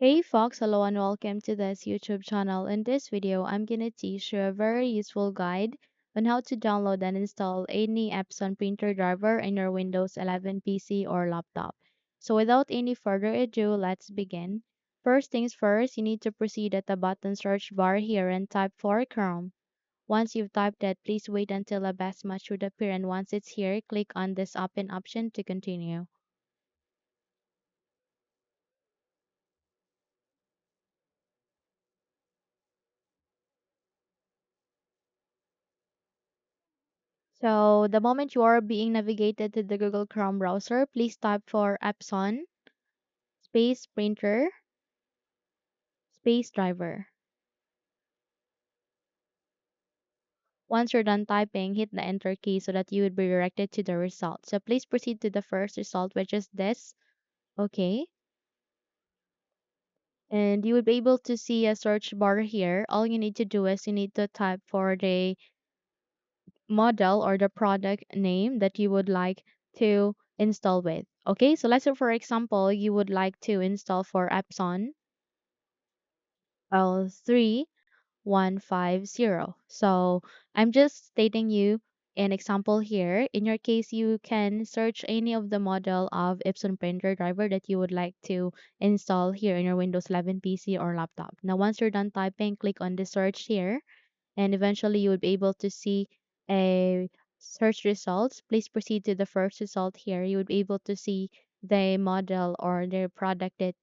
Hey Fox, hello and welcome to this YouTube channel. In this video, I'm gonna teach you a very useful guide on how to download and install any Epson printer driver in your Windows 11 PC or laptop. So without any further ado, let's begin. First things first, you need to proceed at the button search bar here and type for Chrome. Once you've typed it, please wait until a best match should appear, and once it's here, click on this open option to continue. So the moment you are being navigated to the Google Chrome browser, please type for Epson space printer space driver. Once you're done typing, hit the enter key so that you would be directed to the result. So please proceed to the first result, which is this. Okay. And you would be able to see a search bar here. All you need to do is you need to type for the model or the product name that you would like to install with. Okay, so let's say for example, you would like to install for Epson L3150. So I'm just stating you an example here. In your case, you can search any of the model of Epson printer driver that you would like to install here in your Windows 11 PC or laptop. Now, once you're done typing, click on the search here and eventually you would be able to see a search results. Please proceed to the first result here. You would be able to see the model or the product that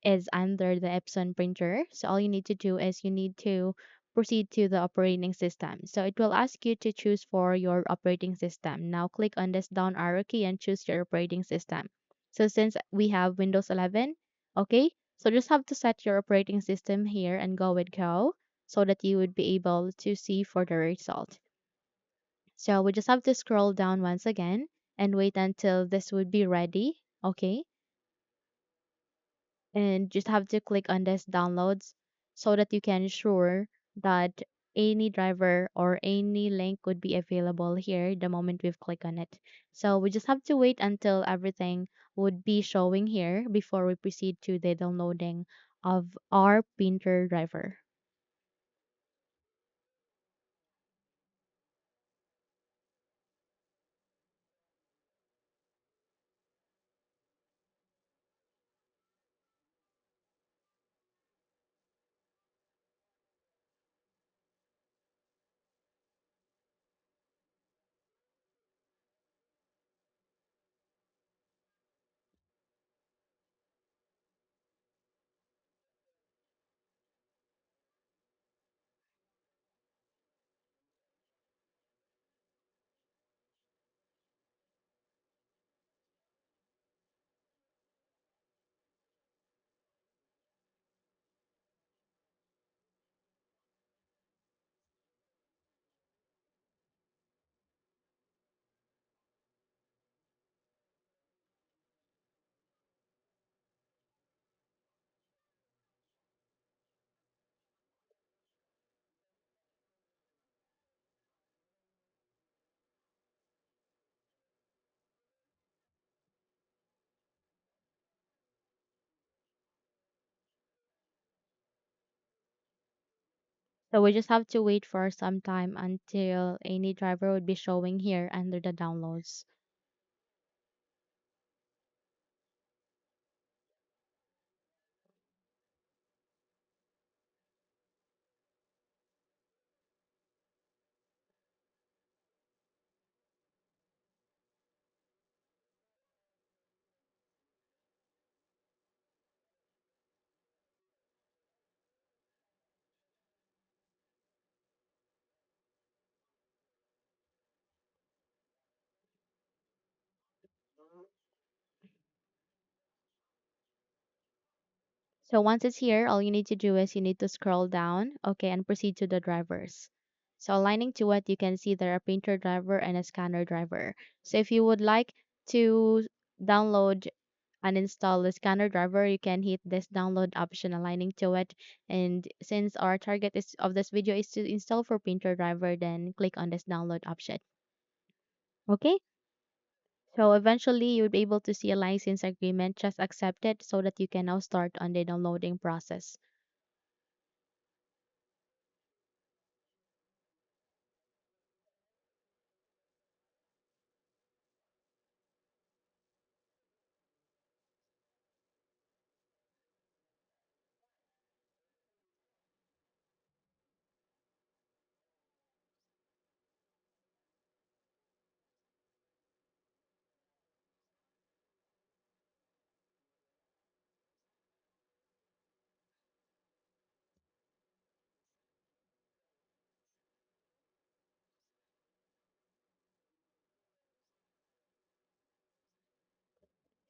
is under the Epson printer. So all you need to do is you need to proceed to the operating system. So it will ask you to choose for your operating system. Now click on this down arrow key and choose your operating system. So since we have Windows 11, okay, so just have to set your operating system here and go with go so that you would be able to see for the result. So we just have to scroll down once again and wait until this would be ready. Okay. And just have to click on this downloads so that you can ensure that any driver or any link would be available here the moment we've clicked on it. So we just have to wait until everything would be showing here before we proceed to the downloading of our printer driver. So we just have to wait for some time until any driver would be showing here under the downloads. So once it's here, all you need to do is you need to scroll down, okay, and proceed to the drivers. So aligning to it, you can see there are a printer driver and a scanner driver. So if you would like to download and install the scanner driver, you can hit this download option aligning to it. And since our target is of this video is to install for printer driver, then click on this download option. Okay. So eventually you'll be able to see a license agreement. Just accept it so that you can now start on the downloading process.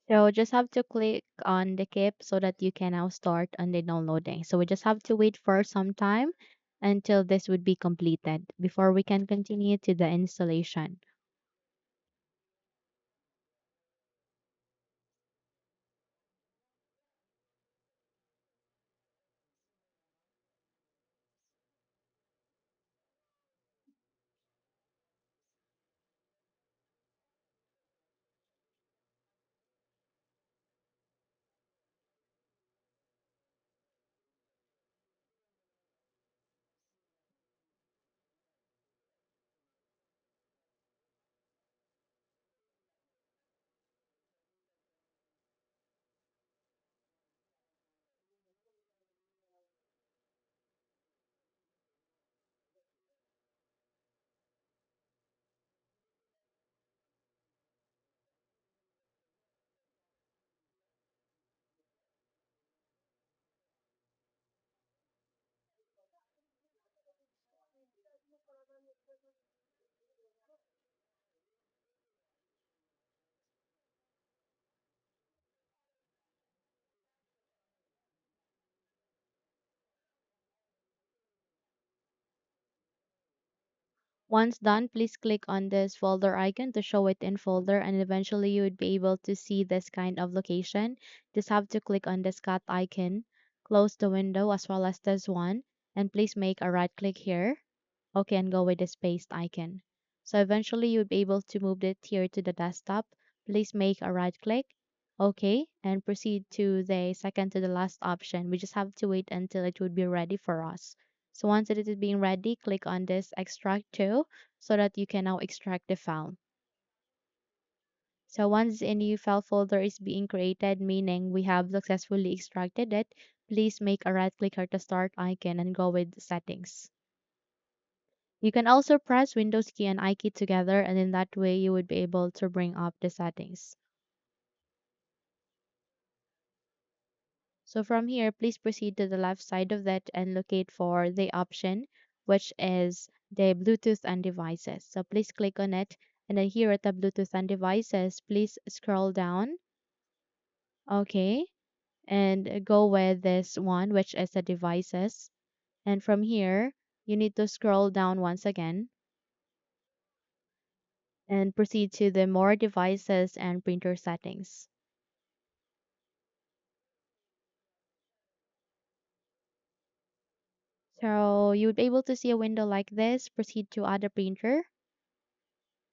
So just have to click on the keep so that you can now start on the downloading. So we just have to wait for some time until this would be completed before we can continue to the installation. Once done, please click on this folder icon to show it in folder, and eventually you would be able to see this kind of location. Just have to click on this cat icon, close the window as well as this one, and please make a right click here. Okay, and go with the spaced icon. So eventually you'll be able to move it here to the desktop. Please make a right click. Okay, and proceed to the second to the last option. We just have to wait until it would be ready for us. So once it is being ready, click on this extract to so that you can now extract the file. So once a new file folder is being created, meaning we have successfully extracted it, please make a right click at the start icon and go with settings. You can also press Windows key and I key together, and in that way you would be able to bring up the settings. So from here, please proceed to the left side of that and locate for the option, which is the Bluetooth and devices. So please click on it, and then here at the Bluetooth and devices, please scroll down. Okay, and go with this one, which is the devices. And from here, you need to scroll down once again and proceed to the more devices and printer settings. So you would be able to see a window like this, proceed to add a printer.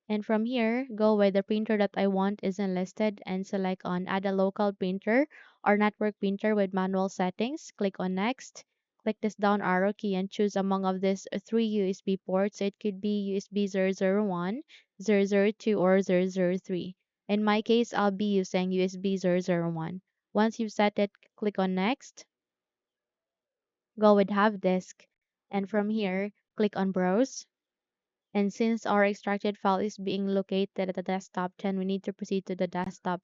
And from here, go where the printer that I want isn't listed and select on add a local printer or network printer with manual settings. Click on next. Click this down arrow key and choose among of these three USB ports. It could be USB 001, 002, or 003. In my case, I'll be using USB 001. Once you've set it, click on next. Go with have disk. And from here, click on browse. And since our extracted file is being located at the desktop 10, we need to proceed to the desktop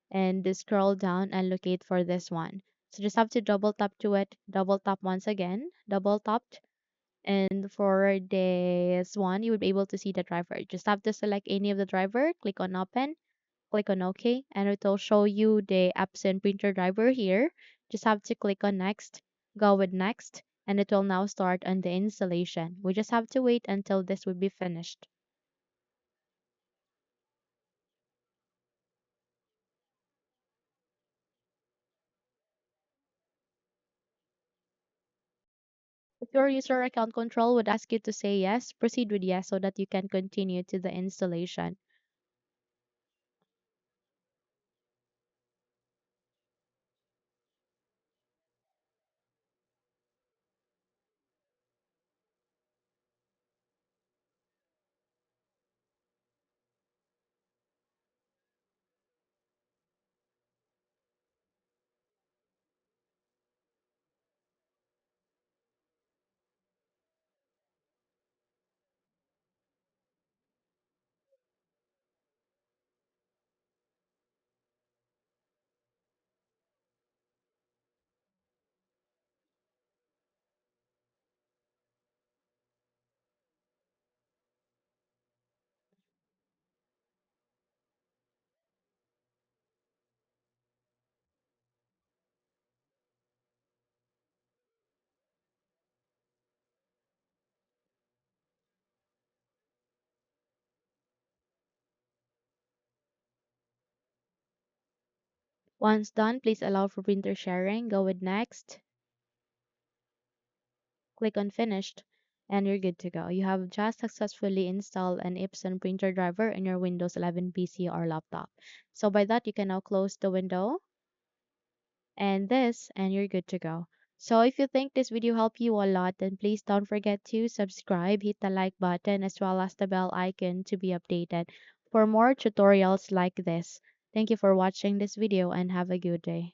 and scroll down and locate for this one. So just have to double tap to it, double tap once again, double tapped. And for this one, you would be able to see the driver. Just have to select any of the driver, click on open, click on OK, and it will show you the Epson printer driver here. Just have to click on next, go with next, and it will now start on the installation. We just have to wait until this will be finished. If your user account control would ask you to say yes, proceed with yes so that you can continue to the installation. Once done, please allow for printer sharing. Go with next. Click on finished and you're good to go. You have just successfully installed an Epson printer driver in your Windows 11 PC or laptop. So by that, you can now close the window and you're good to go. So if you think this video helped you a lot, then please don't forget to subscribe, hit the like button as well as the bell icon to be updated for more tutorials like this. Thank you for watching this video and have a good day.